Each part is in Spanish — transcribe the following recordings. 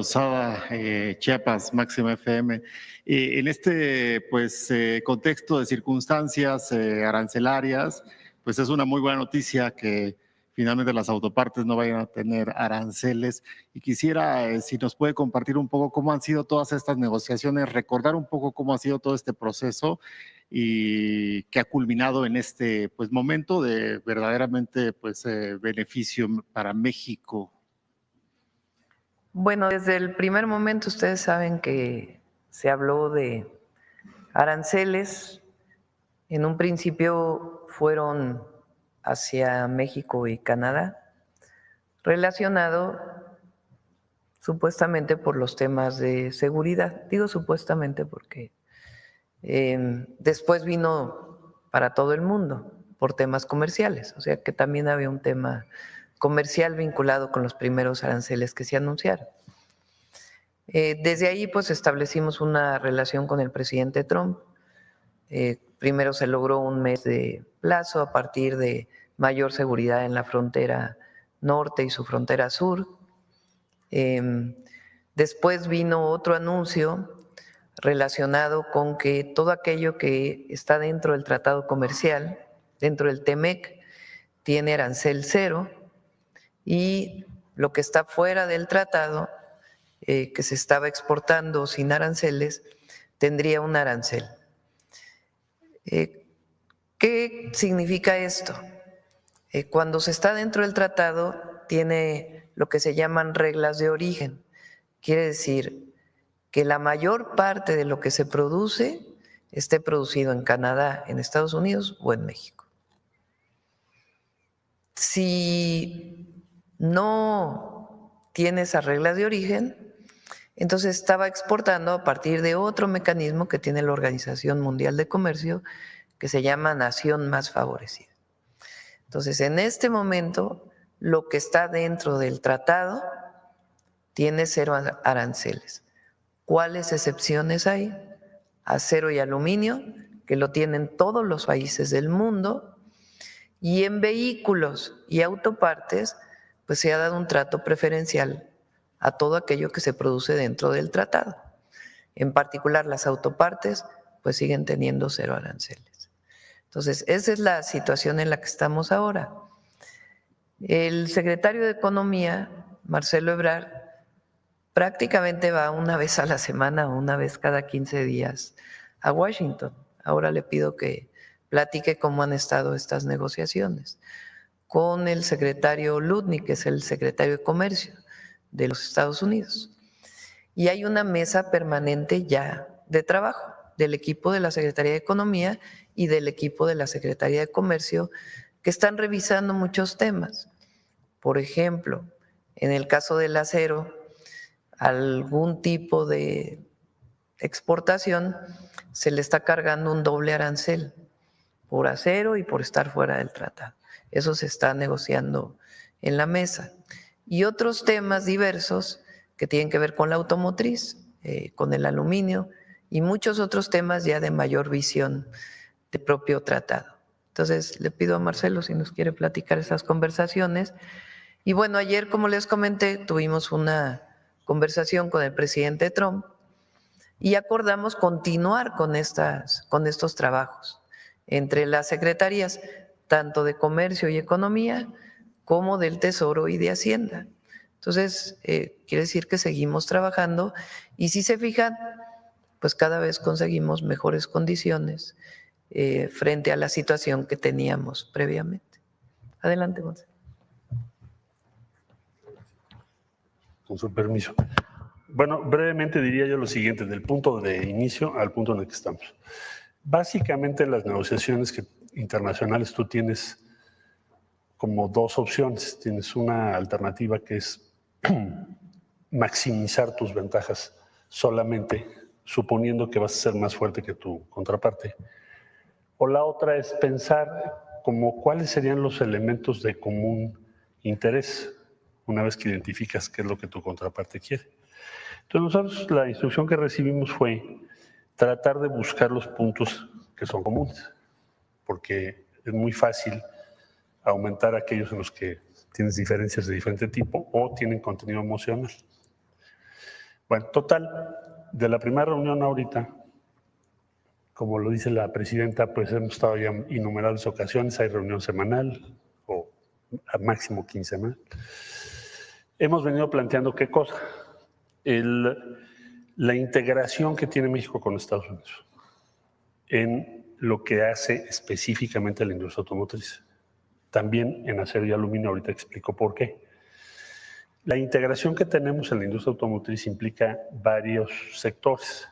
Osada, Chiapas, Máxima FM. En este contexto de circunstancias arancelarias, pues es una muy buena noticia que finalmente las autopartes no vayan a tener aranceles. Y quisiera, si nos puede compartir un poco cómo han sido todas estas negociaciones, recordar un poco cómo ha sido todo este proceso y que ha culminado en este momento de verdaderamente beneficio para México. Bueno, desde el primer momento ustedes saben que se habló de aranceles. En un principio fueron hacia México y Canadá, relacionado supuestamente por los temas de seguridad. Digo supuestamente porque después vino para todo el mundo por temas comerciales, o sea que también había un tema comercial vinculado con los primeros aranceles que se anunciaron. Desde ahí pues establecimos una relación con el presidente Trump. Primero se logró un mes de plazo a partir de mayor seguridad en la frontera norte y su frontera sur. Después vino otro anuncio relacionado con que todo aquello que está dentro del tratado comercial, dentro del TEMEC, tiene arancel cero, y lo que está fuera del tratado, que se estaba exportando sin aranceles, tendría un arancel. ¿Qué significa esto? Cuando se está dentro del tratado, tiene lo que se llaman reglas de origen. Quiere decir que la mayor parte de lo que se produce esté producido en Canadá, en Estados Unidos o en México. Si no tiene esas reglas de origen, entonces estaba exportando a partir de otro mecanismo que tiene la Organización Mundial de Comercio, que se llama Nación Más Favorecida. Entonces, en este momento, lo que está dentro del tratado tiene cero aranceles. ¿Cuáles excepciones hay? Acero y aluminio, que lo tienen todos los países del mundo, y en vehículos y autopartes, pues se ha dado un trato preferencial a todo aquello que se produce dentro del tratado. En particular, las autopartes, pues siguen teniendo cero aranceles. Entonces, esa es la situación en la que estamos ahora. El secretario de Economía, Marcelo Ebrard, prácticamente va una vez a la semana o una vez cada 15 días a Washington. Ahora le pido que platique cómo han estado estas negociaciones con el secretario Lutnick, que es el secretario de Comercio de los Estados Unidos. Y hay una mesa permanente ya de trabajo del equipo de la Secretaría de Economía y del equipo de la Secretaría de Comercio, que están revisando muchos temas. Por ejemplo, en el caso del acero, algún tipo de exportación se le está cargando un doble arancel por acero y por estar fuera del tratado. Eso se está negociando en la mesa. Y otros temas diversos que tienen que ver con la automotriz, con el aluminio y muchos otros temas ya de mayor visión de propio tratado. Entonces, le pido a Marcelo si nos quiere platicar esas conversaciones. Y bueno, ayer, como les comenté, tuvimos una conversación con el presidente Trump y acordamos continuar con estos trabajos entre las secretarías, tanto de Comercio y Economía, como del Tesoro y de Hacienda. Entonces, quiere decir que seguimos trabajando y si se fijan, pues cada vez conseguimos mejores condiciones frente a la situación que teníamos previamente. Adelante, Gonzalo. Con su permiso. Bueno, brevemente diría yo lo siguiente, del punto de inicio al punto en el que estamos. Básicamente en las negociaciones internacionales tú tienes como dos opciones. Tienes una alternativa que es maximizar tus ventajas solamente suponiendo que vas a ser más fuerte que tu contraparte. O la otra es pensar como cuáles serían los elementos de común interés una vez que identificas qué es lo que tu contraparte quiere. Entonces nosotros la instrucción que recibimos fue tratar de buscar los puntos que son comunes, porque es muy fácil aumentar aquellos en los que tienes diferencias de diferente tipo o tienen contenido emocional. Bueno, total, de la primera reunión ahorita, como lo dice la presidenta, pues hemos estado ya en innumerables ocasiones, hay reunión semanal o a máximo quincenal. Hemos venido planteando qué cosa, la integración que tiene México con Estados Unidos en lo que hace específicamente la industria automotriz. También en acero y aluminio, ahorita explico por qué. La integración que tenemos en la industria automotriz implica varios sectores.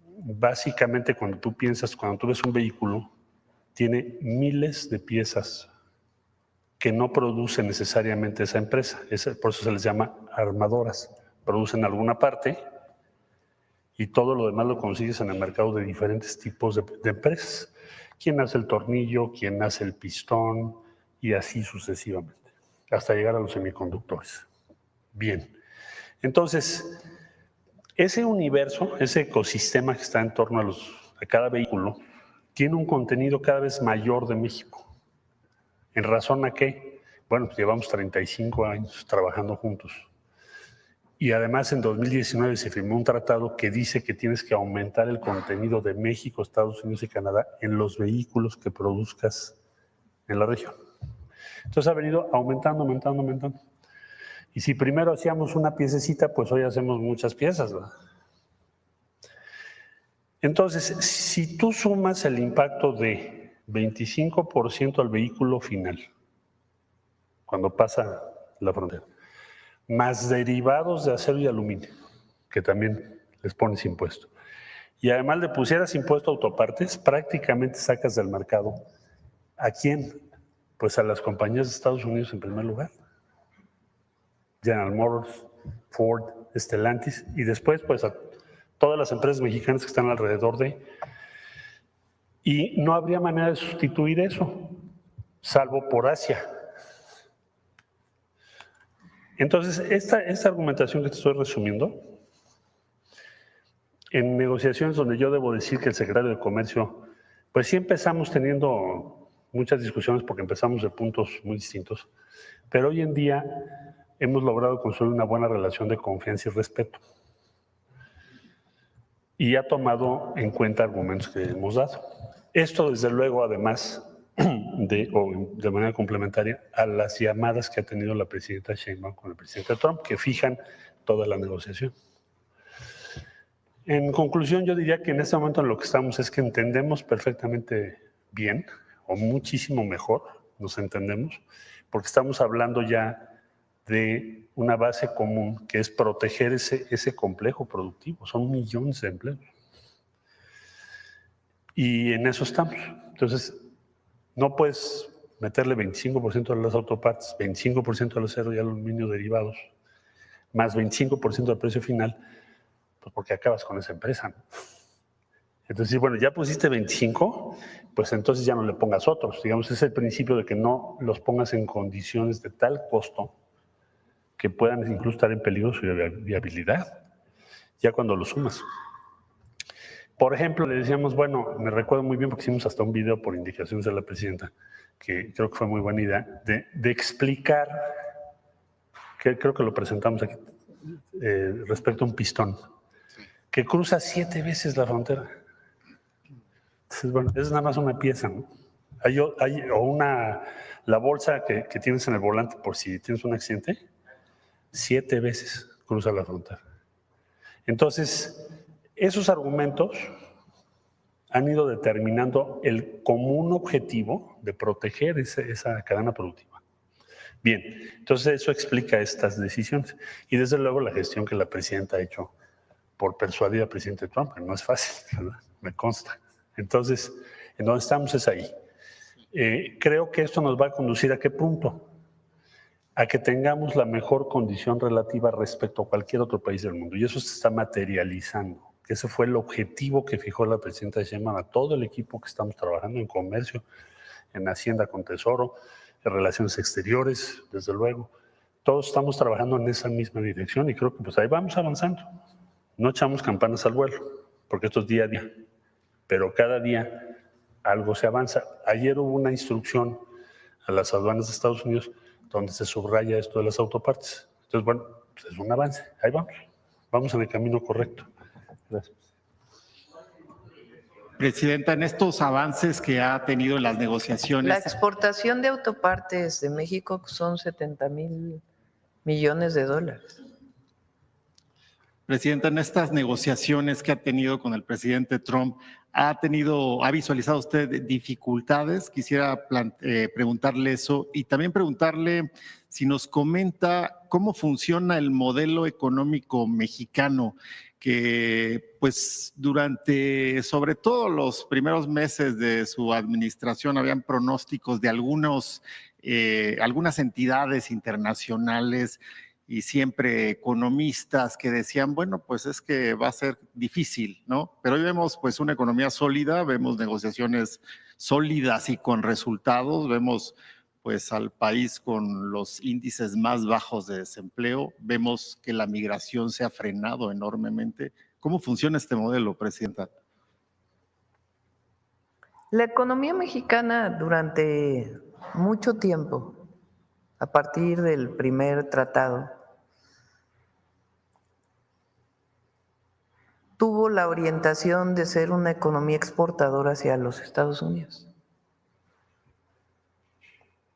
Básicamente, cuando tú ves un vehículo, tiene miles de piezas que no produce necesariamente esa empresa. Por eso se les llama armadoras. Producen alguna parte y todo lo demás lo consigues en el mercado de diferentes tipos de empresas. Quién hace el tornillo, quién hace el pistón y así sucesivamente, hasta llegar a los semiconductores. Bien, entonces, ese universo, ese ecosistema que está en torno a cada vehículo, tiene un contenido cada vez mayor de México. ¿En razón a qué? Bueno, pues llevamos 35 años trabajando juntos. Y además en 2019 se firmó un tratado que dice que tienes que aumentar el contenido de México, Estados Unidos y Canadá en los vehículos que produzcas en la región. Entonces ha venido aumentando. Y si primero hacíamos una piececita, pues hoy hacemos muchas piezas, ¿verdad? Entonces, si tú sumas el impacto de 25% al vehículo final, cuando pasa la frontera, más derivados de acero y aluminio, que también les pones impuesto, y además le pusieras impuesto a autopartes, prácticamente sacas del mercado ¿a quién? Pues a las compañías de Estados Unidos en primer lugar. General Motors, Ford, Stellantis, y después pues a todas las empresas mexicanas que están alrededor de. Y no habría manera de sustituir eso, salvo por Asia. Entonces, esta argumentación que te estoy resumiendo, en negociaciones donde yo debo decir que el secretario de Comercio, pues sí empezamos teniendo muchas discusiones porque empezamos de puntos muy distintos, pero hoy en día hemos logrado construir una buena relación de confianza y respeto. Y ha tomado en cuenta argumentos que hemos dado. Esto, desde luego, además de manera complementaria a las llamadas que ha tenido la presidenta Sheinbaum con el presidente Trump, que fijan toda la negociación. En conclusión, yo diría que en este momento en lo que estamos es que entendemos perfectamente bien, o muchísimo mejor, nos entendemos, porque estamos hablando ya de una base común que es proteger ese complejo productivo. Son millones de empleos. Y en eso estamos. Entonces, no puedes meterle 25% a las autopartes, 25% al acero y al aluminio derivados, más 25% del precio final, pues porque acabas con esa empresa, ¿no? Entonces, bueno, ya pusiste 25, pues entonces ya no le pongas otros. Digamos, es el principio de que no los pongas en condiciones de tal costo que puedan incluso estar en peligro su viabilidad, ya cuando lo sumas. Por ejemplo, le decíamos, bueno, me recuerdo muy bien porque hicimos hasta un video por indicaciones de la presidenta, que creo que fue muy buena idea, de explicar, que creo que lo presentamos aquí, respecto a un pistón, que cruza 7 veces la frontera. Entonces, bueno, es nada más una pieza, ¿no? La bolsa que tienes en el volante por si tienes un accidente, 7 veces cruza la frontera. Entonces, esos argumentos han ido determinando el común objetivo de proteger esa cadena productiva. Bien, entonces eso explica estas decisiones. Y desde luego la gestión que la presidenta ha hecho por persuadir al presidente Trump, no es fácil, ¿verdad? Me consta. Entonces, en donde estamos es ahí. Creo que esto nos va a conducir ¿a qué punto? A que tengamos la mejor condición relativa respecto a cualquier otro país del mundo. Y eso se está materializando. Que ese fue el objetivo que fijó la presidenta Sheinbaum a todo el equipo que estamos trabajando en comercio, en Hacienda con Tesoro, en relaciones exteriores, desde luego. Todos estamos trabajando en esa misma dirección y creo que pues ahí vamos avanzando. No echamos campanas al vuelo, porque esto es día a día, pero cada día algo se avanza. Ayer hubo una instrucción a las aduanas de Estados Unidos donde se subraya esto de las autopartes. Entonces, bueno, pues es un avance, ahí vamos. vamos en el camino correcto. Gracias. Presidenta, en estos avances que ha tenido en las La negociaciones, exportación de autopartes de México son 70,000 millones de dólares. Presidenta, en estas negociaciones que ha tenido con el presidente Trump, ¿ha visualizado usted dificultades? Quisiera preguntarle eso y también preguntarle si nos comenta cómo funciona el modelo económico mexicano, que pues durante sobre todo los primeros meses de su administración habían pronósticos de algunas entidades internacionales y siempre economistas que decían, bueno, pues es que va a ser difícil, ¿no? Pero hoy vemos pues una economía sólida, vemos negociaciones sólidas y con resultados, vemos pues al país con los índices más bajos de desempleo, vemos que la migración se ha frenado enormemente. ¿Cómo funciona este modelo, Presidenta? La economía mexicana durante mucho tiempo, a partir del primer tratado, tuvo la orientación de ser una economía exportadora hacia los Estados Unidos.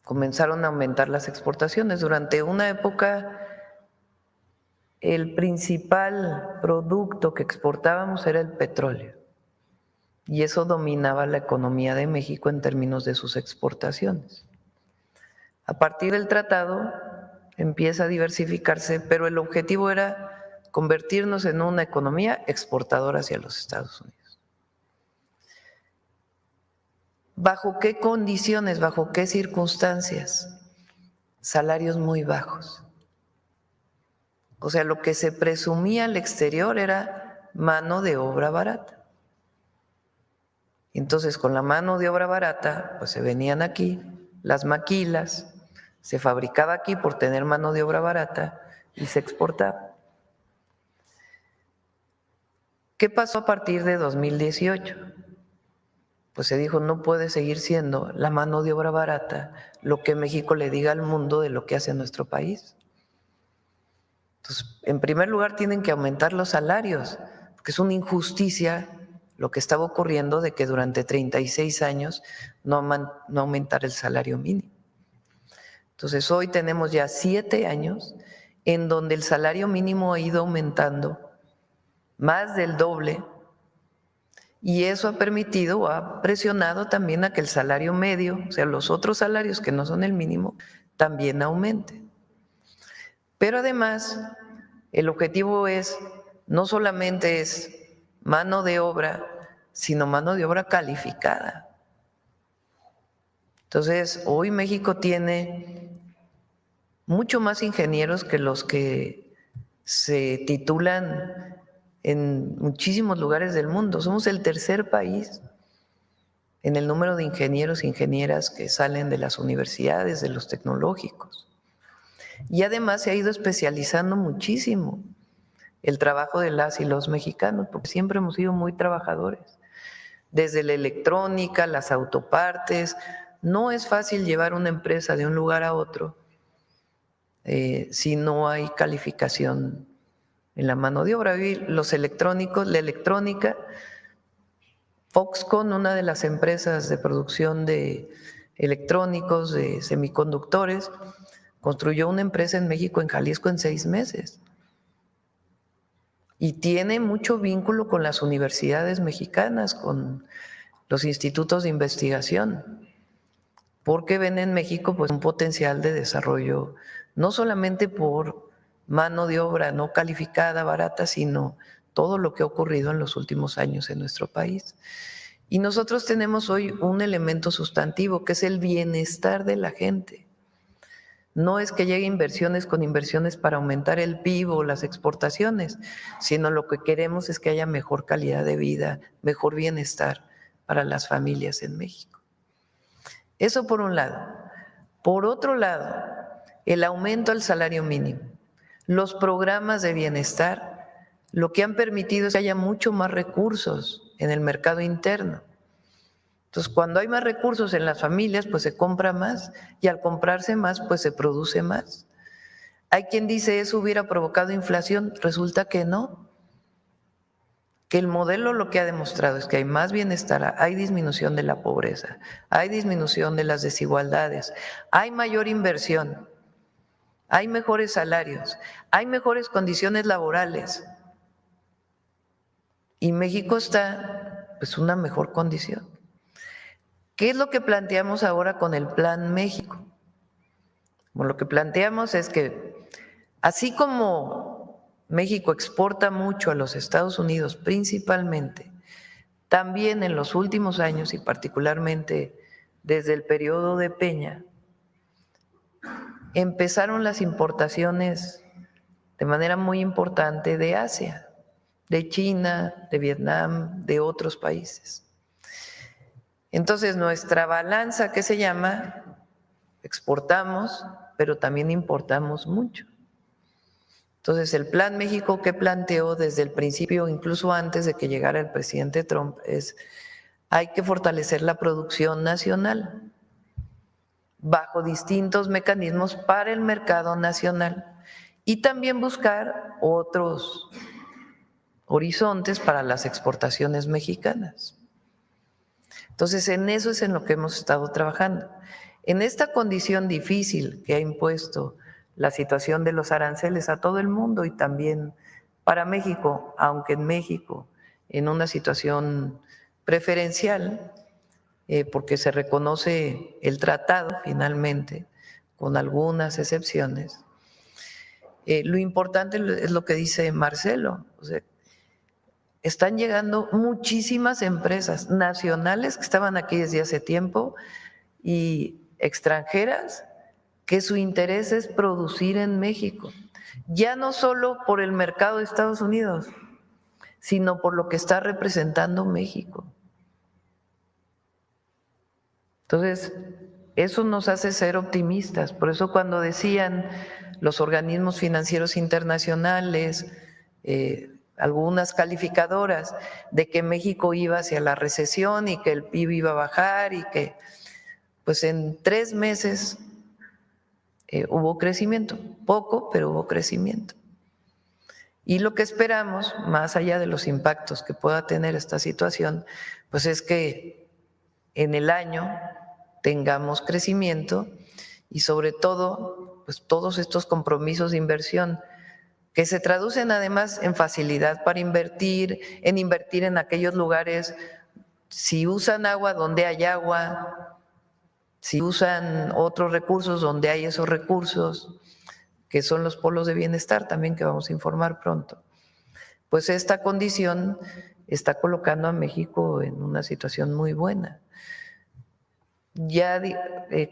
Comenzaron a aumentar las exportaciones. Durante una época, el principal producto que exportábamos era el petróleo, y eso dominaba la economía de México en términos de sus exportaciones. A partir del tratado empieza a diversificarse, pero el objetivo era convertirnos en una economía exportadora hacia los Estados Unidos. ¿Bajo qué condiciones, bajo qué circunstancias? Salarios muy bajos. O sea, lo que se presumía al exterior era mano de obra barata. Entonces, con la mano de obra barata, pues se venían aquí las maquilas, se fabricaba aquí por tener mano de obra barata y se exportaba. ¿Qué pasó a partir de 2018? Pues se dijo, no puede seguir siendo la mano de obra barata lo que México le diga al mundo de lo que hace nuestro país. Entonces, en primer lugar, tienen que aumentar los salarios, porque es una injusticia lo que estaba ocurriendo de que durante 36 años no aumentara el salario mínimo. Entonces, hoy tenemos ya 7 años en donde el salario mínimo ha ido aumentando más del doble, y eso ha permitido, ha presionado también a que el salario medio, o sea, los otros salarios que no son el mínimo, también aumenten. Pero además, el objetivo no solamente es mano de obra, sino mano de obra calificada. Entonces, hoy México tiene mucho más ingenieros que los que se titulan en muchísimos lugares del mundo. Somos el tercer país en el número de ingenieros e ingenieras que salen de las universidades, de los tecnológicos. Y además se ha ido especializando muchísimo el trabajo de las y los mexicanos, porque siempre hemos sido muy trabajadores. Desde la electrónica, las autopartes, no es fácil llevar una empresa de un lugar a otro si no hay calificación en la mano de obra. Los electrónicos, la electrónica, Foxconn, una de las empresas de producción de electrónicos, de semiconductores, construyó una empresa en México, en Jalisco, en 6 meses. Y tiene mucho vínculo con las universidades mexicanas, con los institutos de investigación, porque ven en México pues un potencial de desarrollo, no solamente por mano de obra no calificada, barata, sino todo lo que ha ocurrido en los últimos años en nuestro país. Y nosotros tenemos hoy un elemento sustantivo, que es el bienestar de la gente. No es que llegue inversiones con inversiones para aumentar el PIB o las exportaciones, sino lo que queremos es que haya mejor calidad de vida, mejor bienestar para las familias en México. Eso por un lado. Por otro lado, el aumento al salario mínimo, los programas de bienestar, lo que han permitido es que haya mucho más recursos en el mercado interno. Entonces, cuando hay más recursos en las familias, pues se compra más, y al comprarse más, pues se produce más. Hay quien dice eso hubiera provocado inflación, resulta que no, que el modelo lo que ha demostrado es que hay más bienestar, hay disminución de la pobreza, hay disminución de las desigualdades, hay mayor inversión, hay mejores salarios, hay mejores condiciones laborales y México está pues una mejor condición. ¿Qué es lo que planteamos ahora con el Plan México? Bueno, lo que planteamos es que así como México exporta mucho a los Estados Unidos principalmente, también en los últimos años y particularmente desde el periodo de Peña, empezaron las importaciones de manera muy importante de Asia, de China, de Vietnam, de otros países. Entonces, nuestra balanza, ¿qué se llama? Exportamos, pero también importamos mucho. Entonces, el Plan México que planteó desde el principio, incluso antes de que llegara el presidente Trump, es hay que fortalecer la producción nacional bajo distintos mecanismos para el mercado nacional y también buscar otros horizontes para las exportaciones mexicanas. Entonces, en eso es en lo que hemos estado trabajando. En esta condición difícil que ha impuesto la situación de los aranceles a todo el mundo y también para México, aunque en México en una situación preferencial, porque se reconoce el tratado finalmente, con algunas excepciones. Lo importante es lo que dice Marcelo, o sea, están llegando muchísimas empresas nacionales que estaban aquí desde hace tiempo y extranjeras que su interés es producir en México, ya no solo por el mercado de Estados Unidos, sino por lo que está representando México. Entonces, eso nos hace ser optimistas. Por eso cuando decían los organismos financieros internacionales, algunas calificadoras, de que México iba hacia la recesión y que el PIB iba a bajar y que pues en 3 meses hubo crecimiento, poco, pero hubo crecimiento. Y lo que esperamos, más allá de los impactos que pueda tener esta situación, pues es que en el año tengamos crecimiento y sobre todo, pues todos estos compromisos de inversión que se traducen además en facilidad para invertir en aquellos lugares, si usan agua donde hay agua, si usan otros recursos donde hay esos recursos, que son los polos de bienestar también que vamos a informar pronto. Pues esta condición está colocando a México en una situación muy buena. Ya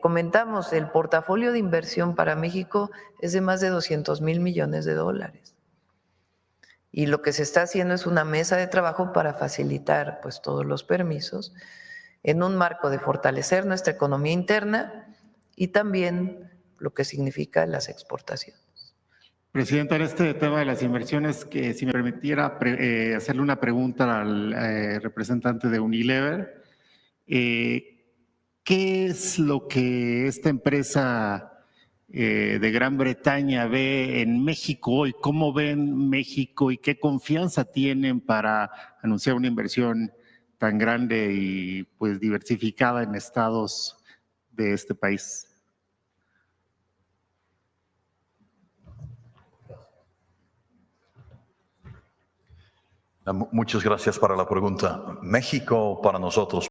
comentamos, el portafolio de inversión para México es de más de 200,000 millones de dólares. Y lo que se está haciendo es una mesa de trabajo para facilitar pues, todos los permisos en un marco de fortalecer nuestra economía interna y también lo que significa las exportaciones. Presidenta, en este tema de las inversiones, que si me permitiera hacerle una pregunta al representante de Unilever, ¿qué es lo que esta empresa de Gran Bretaña ve en México hoy? ¿Cómo ven México y qué confianza tienen para anunciar una inversión tan grande y pues diversificada en estados de este país? Muchas gracias para la pregunta. México para nosotros